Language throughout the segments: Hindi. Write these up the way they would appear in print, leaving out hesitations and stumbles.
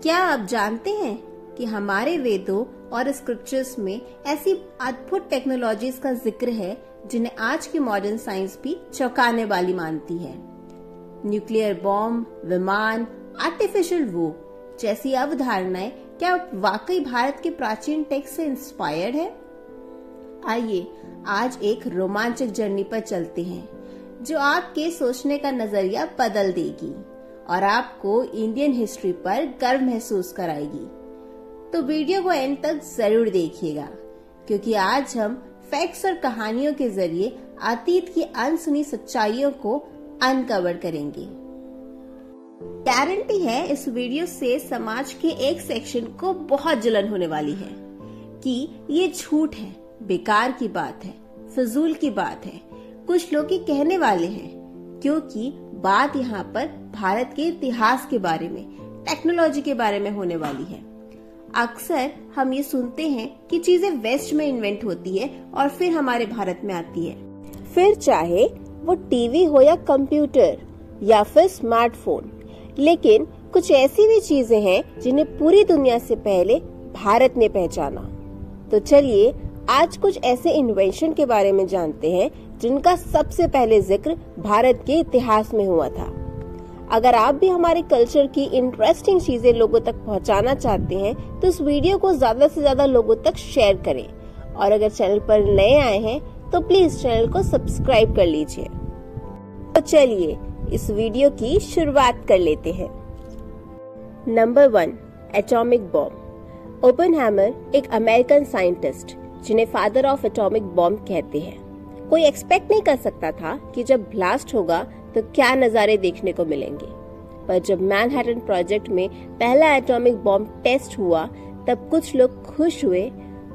क्या आप जानते हैं कि हमारे वेदों और स्क्रिप्चर्स में ऐसी अद्भुत टेक्नोलॉजीज का जिक्र है जिन्हें आज की मॉडर्न साइंस भी चौंकाने वाली मानती है। न्यूक्लियर बॉम्ब, विमान, आर्टिफिशियल वो जैसी अवधारणाएं क्या वाकई भारत के प्राचीन टेक्स्ट से इंस्पायर्ड है? आइए आज एक रोमांचक जर्नी पर चलते हैं जो आपके सोचने का नजरिया बदल देगी और आपको इंडियन हिस्ट्री पर गर्व महसूस कराएगी। तो वीडियो को एंड तक जरूर देखिएगा क्योंकि आज हम फैक्ट्स और कहानियों के जरिए अतीत की अनसुनी सच्चाइयों को अनकवर करेंगे। गारंटी है इस वीडियो से समाज के एक सेक्शन को बहुत जलन होने वाली है कि ये झूठ है, बेकार की बात है, फजूल की बात है, कुछ लोग ही कहने वाले हैं, क्योंकि बात यहाँ पर भारत के इतिहास के बारे में, टेक्नोलॉजी के बारे में होने वाली है। अक्सर हम ये सुनते हैं कि चीजें वेस्ट में इन्वेंट होती है और फिर हमारे भारत में आती है, फिर चाहे वो टीवी हो या कंप्यूटर या फिर स्मार्टफोन। लेकिन कुछ ऐसी भी चीजें हैं जिन्हें पूरी दुनिया से पहले भारत ने पहचाना। तो चलिए आज कुछ ऐसे इन्वेंशन के बारे में जानते हैं जिनका सबसे पहले जिक्र भारत के इतिहास में हुआ था। अगर आप भी हमारे कल्चर की इंटरेस्टिंग चीजें लोगों तक पहुंचाना चाहते हैं तो इस वीडियो को ज्यादा से ज्यादा लोगों तक शेयर करें और अगर चैनल पर नए आए हैं तो प्लीज चैनल को सब्सक्राइब कर लीजिए। तो चलिए इस वीडियो की शुरुआत कर लेते हैं। Number 1, atomic bomb. ओपेनहाइमर एक अमेरिकन साइंटिस्ट जिन्हें फादर ऑफ एटॉमिक बॉम्ब कहते हैं। कोई एक्सपेक्ट नहीं कर सकता था कि जब ब्लास्ट होगा तो क्या नजारे देखने को मिलेंगे, पर जब मैनहट्टन प्रोजेक्ट में पहला एटॉमिक बॉम्ब टेस्ट हुआ तब कुछ लोग खुश हुए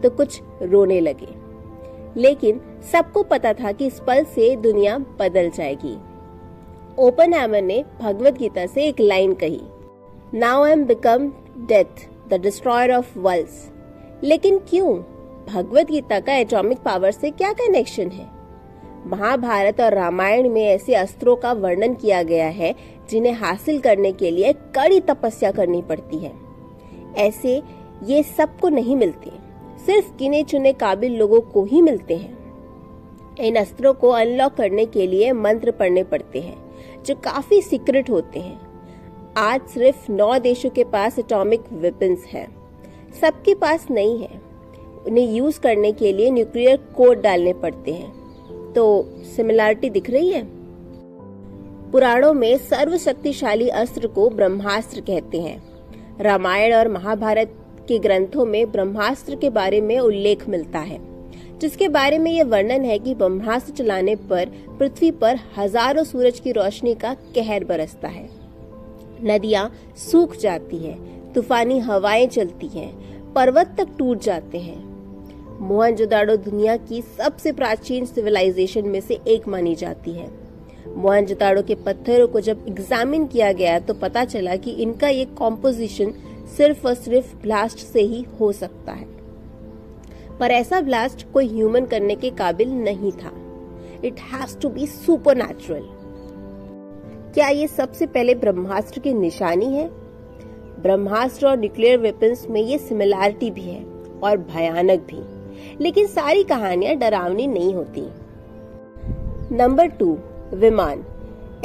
तो कुछ रोने लगे। लेकिन सबको पता था कि इस पल से दुनिया बदल जाएगी। ओपेनहाइमर ने भगवद गीता से एक लाइन कही, now I am become death the destroyer of worlds. लेकिन क्यों? भगवद गीता का एटॉमिक पावर से क्या कनेक्शन है? महाभारत और रामायण में ऐसे अस्त्रों का वर्णन किया गया है जिन्हें हासिल करने के लिए कड़ी तपस्या करनी पड़ती है। ऐसे ये सबको नहीं मिलते, सिर्फ गिने चुने काबिल लोगों को ही मिलते हैं। इन अस्त्रों को अनलॉक करने के लिए मंत्र पढ़ने पड़ते हैं जो काफी सीक्रेट होते हैं। आज सिर्फ 9 देशों के पास एटॉमिक वेपन्स हैं, सबके पास नहीं है। उन्हें यूज करने के लिए न्यूक्लियर कोड डालने पड़ते हैं। तो सिमिलरिटी दिख रही है? पुराणों में सर्वशक्तिशाली अस्त्र को ब्रह्मास्त्र कहते हैं। रामायण और महाभारत के ग्रंथों में ब्रह्मास्त्र के बारे में उल्लेख मिलता है, जिसके बारे में यह वर्णन है कि ब्रह्मास्त्र चलाने पर पृथ्वी पर हजारों सूरज की रोशनी का कहर बरसता है, नदियां सूख जाती हैं, तूफानी हवाएं चलती हैं, पर्वत तक टूट जाते हैं। मोहनजोदाड़ो दुनिया की सबसे प्राचीन सिविलाइजेशन में से एक मानी जाती है। मोहनजोदाड़ो के पत्थरों को जब एग्जामिन किया गया तो पता चला कि इनका ये कॉम्पोजिशन सिर्फ और सिर्फ ब्लास्ट से ही हो सकता है, पर ऐसा ब्लास्ट कोई ह्यूमन करने के काबिल नहीं था। It has to be supernatural. क्या ये सबसे पहले ब्रह्मास्त्र की निशानी है? ब्रह्मास्त्र और न्यूक्लियर वेपन्स में ये सिमिलरिटी भी है और भयानक भी, लेकिन सारी कहानियां डरावनी नहीं होती। नंबर 2, विमान।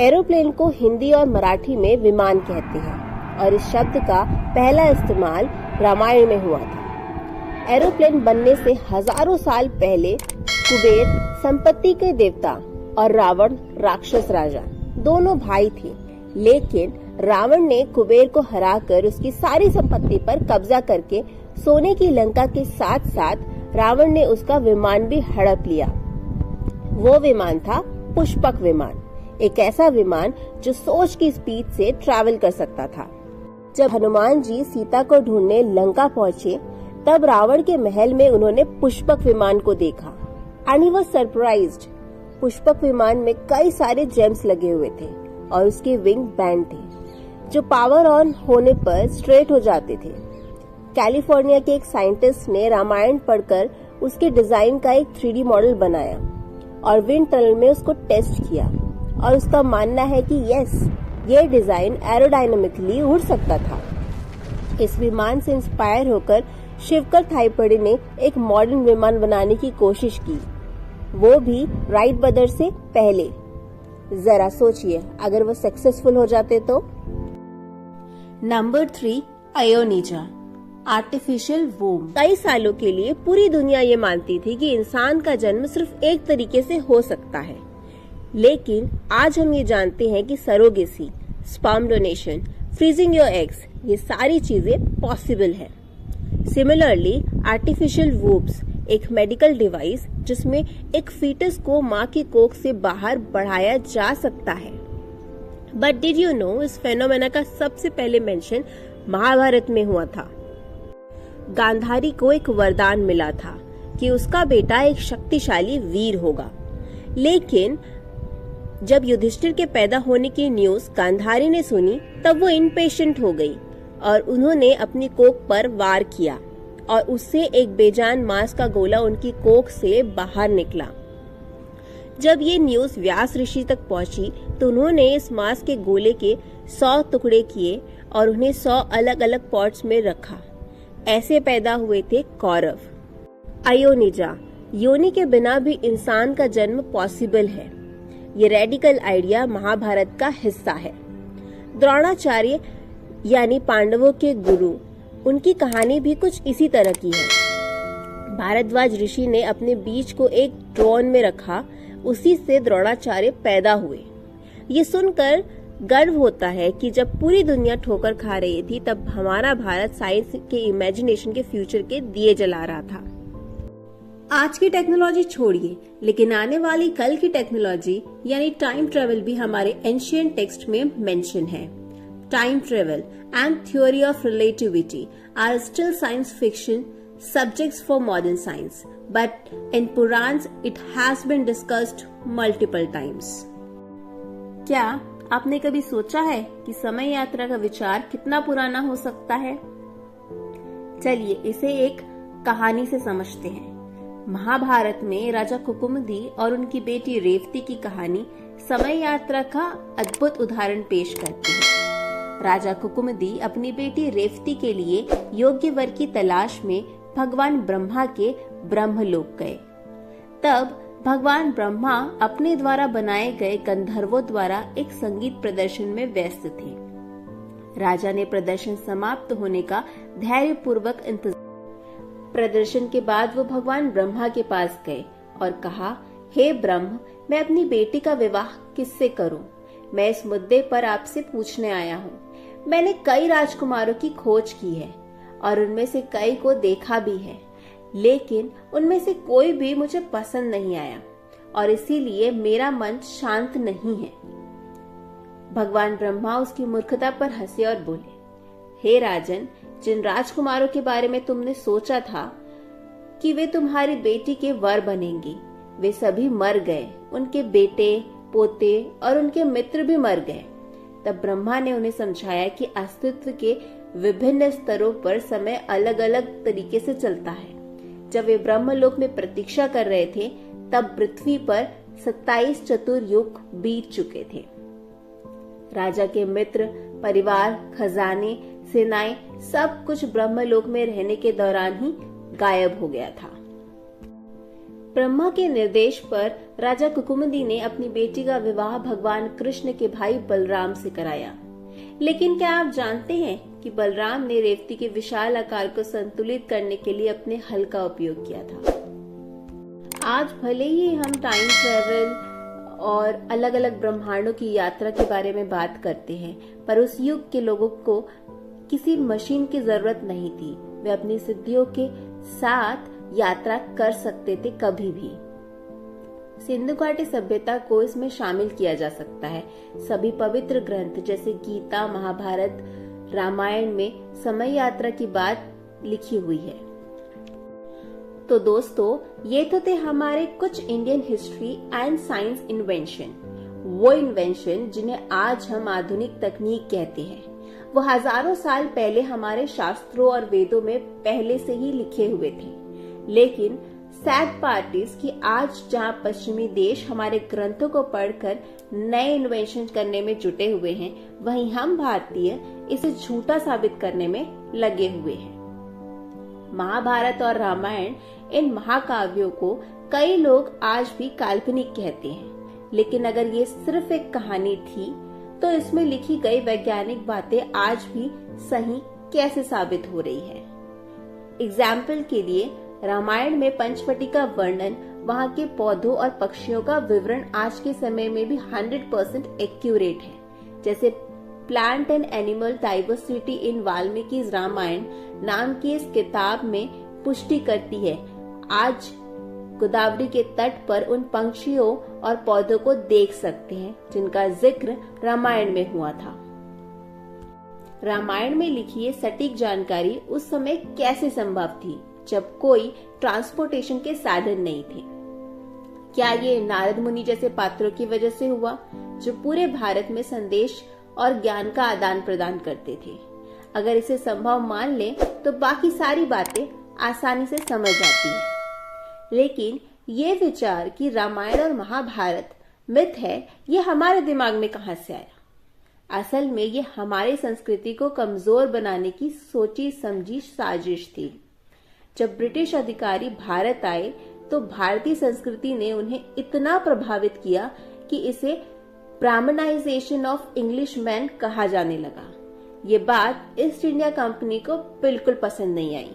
एरोप्लेन को हिंदी और मराठी में विमान कहते हैं और इस शब्द का पहला इस्तेमाल रामायण में हुआ था। एरोप्लेन बनने से हजारों साल पहले कुबेर संपत्ति के देवता और रावण राक्षस राजा दोनों भाई थे, लेकिन रावण ने कुबेर को हराकर उसकी सारी संपत्ति पर कब्जा करके सोने की लंका के साथ साथ रावण ने उसका विमान भी हड़प लिया। वो विमान था पुष्पक विमान, एक ऐसा विमान जो सोच की स्पीड से ट्रैवल कर सकता था। जब हनुमान जी सीता को ढूंढने लंका पहुंचे तब रावण के महल में उन्होंने पुष्पक विमान को देखा and he was surprised. Pushpak विमान में कई सारे जेम्स लगे हुए थे और उसके विंग बैंड थे जो पावर ऑन होने पर स्ट्रेट हो जाते थे। कैलिफोर्निया के एक साइंटिस्ट ने रामायण पढ़कर उसके डिजाइन का एक 3D मॉडल बनाया और विंड टनल में उसको टेस्ट किया और उसका मानना है कि यस, ये डिजाइन एरोडायनामिकली उड़ सकता था। इस विमान से इंस्पायर होकर शिवकर थाईपड़ी ने एक मॉडर्न विमान बनाने की कोशिश की, वो भी राइट ब्रदर्स से पहले। जरा सोचिए अगर वो सक्सेसफुल हो जाते तो। Number 3, Ayonija, artificial womb. कई सालों के लिए पूरी दुनिया ये मानती थी कि इंसान का जन्म सिर्फ एक तरीके से हो सकता है, लेकिन आज हम ये जानते हैं कि surrogacy, sperm donation, freezing your eggs, ये सारी चीजें पॉसिबल है। सिमिलरली आर्टिफिशियल वूम्स एक मेडिकल डिवाइस जिसमें एक फीटस को मां की कोख से बाहर बढ़ाया जा सकता है। बट डिड यू नो, इस फेनोमेना का सबसे पहले मेंशन महाभारत में हुआ था। गांधारी को एक वरदान मिला था कि उसका बेटा एक शक्तिशाली वीर होगा, लेकिन जब युधिष्ठिर के पैदा होने की न्यूज गांधारी ने सुनी तब वो इम्पेशेंट हो गई और उन्होंने अपनी कोख पर वार किया और उससे एक बेजान मांस का गोला उनकी कोख से बाहर निकला। जब ये न्यूज व्यास ऋषि तक पहुंची तो उन्होंने इस मांस के गोले के 100 टुकड़े किए और उन्हें 100 अलग अलग पॉट्स में रखा। ऐसे पैदा हुए थे कौरव। अयोनिजा, योनि के बिना भी इंसान का जन्म पॉसिबल है। ये रेडिकल आइडिया महाभारत का हिस्सा है। द्रोणाचार्य यानी पांडवों के गुरु, उनकी कहानी भी कुछ इसी तरह की है। भारद्वाज ऋषि ने अपने बीज को एक ड्रोन में रखा, उसी से द्रोणाचार्य पैदा हुए। ये सुनकर गर्व होता है कि जब पूरी दुनिया ठोकर खा रही थी तब हमारा भारत साइंस के इमेजिनेशन के फ्यूचर के दिए जला रहा था। आज की टेक्नोलॉजी छोड़िए, लेकिन आने वाली कल की टेक्नोलॉजी यानी टाइम ट्रेवल भी हमारे एंशिएंट टेक्स्ट में मेंशन है। Time travel and theory of relativity are still science fiction subjects for modern science, but in Purans it has been discussed multiple times. क्या आपने कभी सोचा है कि समय यात्रा का विचार कितना पुराना हो सकता है? चलिए इसे एक कहानी से समझते हैं। महाभारत में राजा कुकुमदी और उनकी बेटी रेवती की कहानी समय यात्रा का अद्भुत उदाहरण पेश करती है। राजा कुकुमदी अपनी बेटी रेवती के लिए योग्य वर की तलाश में भगवान ब्रह्मा के ब्रह्मलोक गए। तब भगवान ब्रह्मा अपने द्वारा बनाए गए गंधर्वों द्वारा एक संगीत प्रदर्शन में व्यस्त थे। राजा ने प्रदर्शन समाप्त होने का धैर्यपूर्वक इंतजार। प्रदर्शन के बाद वो भगवान ब्रह्मा के पास गए और कहा, हे ब्रह्म, मैं अपनी बेटी का विवाह किससे करूं? मैं इस मुद्दे पर आपसे पूछने आया हूँ। मैंने कई राजकुमारों की खोज की है और उनमें से कई को देखा भी है, लेकिन उनमें से कोई भी मुझे पसंद नहीं आया और इसीलिए मेरा मन शांत नहीं है। भगवान ब्रह्मा उसकी मूर्खता पर हंसे और बोले, हे राजन, जिन राजकुमारों के बारे में तुमने सोचा था कि वे तुम्हारी बेटी के वर बनेंगे, वे सभी मर गए। उनके बेटे, पोते और उनके मित्र भी मर गए। तब ब्रह्मा ने उन्हें समझाया कि अस्तित्व के विभिन्न स्तरों पर समय अलग अलग तरीके से चलता है। जब वे ब्रह्मलोक में प्रतीक्षा कर रहे थे तब पृथ्वी पर 27 चतुर्युग बीत चुके थे। राजा के मित्र, परिवार, खजाने, सेनाएं सब कुछ ब्रह्मलोक में रहने के दौरान ही गायब हो गया था। ब्रह्मा के निर्देश पर राजा कुकुमदी ने अपनी बेटी का विवाह भगवान कृष्ण के भाई बलराम से कराया। लेकिन क्या आप जानते हैं कि बलराम ने रेवती के विशाल आकार को संतुलित करने के लिए अपने हल का उपयोग किया था। आज भले ही हम टाइम ट्रेवल और अलग अलग ब्रह्मांडों की यात्रा के बारे में बात करते हैं, पर उस युग के लोगों को किसी मशीन की जरूरत नहीं थी। वे अपनी सिद्धियों के साथ यात्रा कर सकते थे कभी भी। सिंधु घाटी सभ्यता को इसमें शामिल किया जा सकता है। सभी पवित्र ग्रंथ जैसे गीता, महाभारत, रामायण में समय यात्रा की बात लिखी हुई है। तो दोस्तों, ये तो थे हमारे कुछ Indian history and science invention, वो इन्वेंशन जिन्हें आज हम आधुनिक तकनीक कहते हैं। वो हजारों साल पहले हमारे शास्त्रों और वेदों में पहले से ही लिखे हुए थे, लेकिन सैड पार्ट इज कि आज जहां पश्चिमी देश हमारे ग्रंथों को पढ़कर नए इन्वेंशन करने में जुटे हुए हैं, वहीं हम भारतीय इसे झूठा साबित करने में लगे हुए हैं। महाभारत और रामायण, इन महाकाव्यों को कई लोग आज भी काल्पनिक कहते हैं, लेकिन अगर ये सिर्फ एक कहानी थी तो इसमें लिखी गई वैज्ञानिक बातें आज भी सही कैसे साबित हो रही है। एग्जाम्पल के लिए रामायण में पंचवटी का वर्णन, वहाँ के पौधों और पक्षियों का विवरण आज के समय में भी 100% एक्यूरेट है। जैसे plant and animal diversity in Valmiki Ramayana नाम की इस किताब में पुष्टि करती है, आज गोदावरी के तट पर उन पक्षियों और पौधों को देख सकते हैं जिनका जिक्र रामायण में हुआ था। रामायण में लिखी ये सटीक जानकारी उस समय कैसे संभव थी जब कोई ट्रांसपोर्टेशन के साधन नहीं थे? क्या ये नारद मुनि जैसे पात्रों की वजह से हुआ जो पूरे भारत में संदेश और ज्ञान का आदान प्रदान करते थे? अगर इसे संभव मान ले तो बाकी सारी बातें आसानी से समझ आती है। लेकिन ये विचार कि रामायण और महाभारत मिथ है, ये हमारे दिमाग में कहां से आया? असल में ये हमारी संस्कृति को कमजोर बनाने की सोची समझी साजिश थी। जब ब्रिटिश अधिकारी भारत आए तो भारतीय संस्कृति ने उन्हें इतना प्रभावित किया कि इसे ब्राह्मणाइजेशन ऑफ इंग्लिश मैन कहा जाने लगा। ये बात ईस्ट इंडिया कंपनी को बिल्कुल पसंद नहीं आई।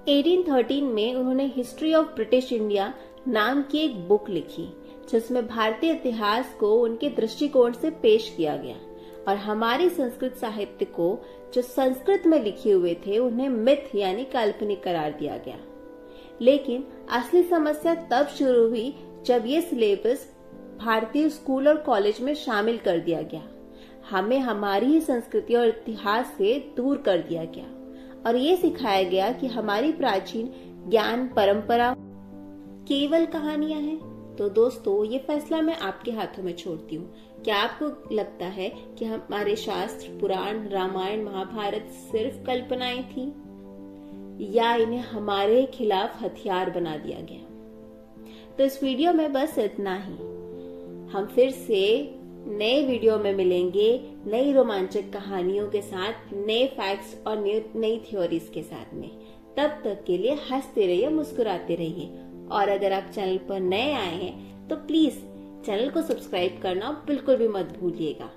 1813 में उन्होंने हिस्ट्री ऑफ ब्रिटिश इंडिया नाम की एक बुक लिखी, जिसमें भारतीय इतिहास को उनके दृष्टिकोण से पेश किया गया और हमारी संस्कृत साहित्य को जो संस्कृत में लिखे हुए थे उन्हें मिथ यानी काल्पनिक करार दिया गया। लेकिन असली समस्या तब शुरू हुई जब ये सिलेबस भारतीय स्कूल और कॉलेज में शामिल कर दिया गया। हमें हमारी ही संस्कृति और इतिहास से दूर कर दिया गया और ये सिखाया गया कि हमारी प्राचीन ज्ञान परंपरा केवल कहानियां हैं। तो दोस्तों, ये फैसला मैं आपके हाथों में छोड़ती हूँ। क्या आपको लगता है कि हमारे शास्त्र, पुराण, रामायण, महाभारत सिर्फ कल्पनाएं थी या इन्हें हमारे खिलाफ हथियार बना दिया गया? तो इस वीडियो में बस इतना ही। हम फिर से नए वीडियो में मिलेंगे, नई रोमांचक कहानियों के साथ, नए फैक्ट्स और नई थ्योरीज के साथ में। तब तक के लिए हंसते रहिए, मुस्कुराते रहिए। और अगर आप चैनल पर नए आए हैं तो प्लीज चैनल को सब्सक्राइब करना बिल्कुल भी मत भूलिएगा।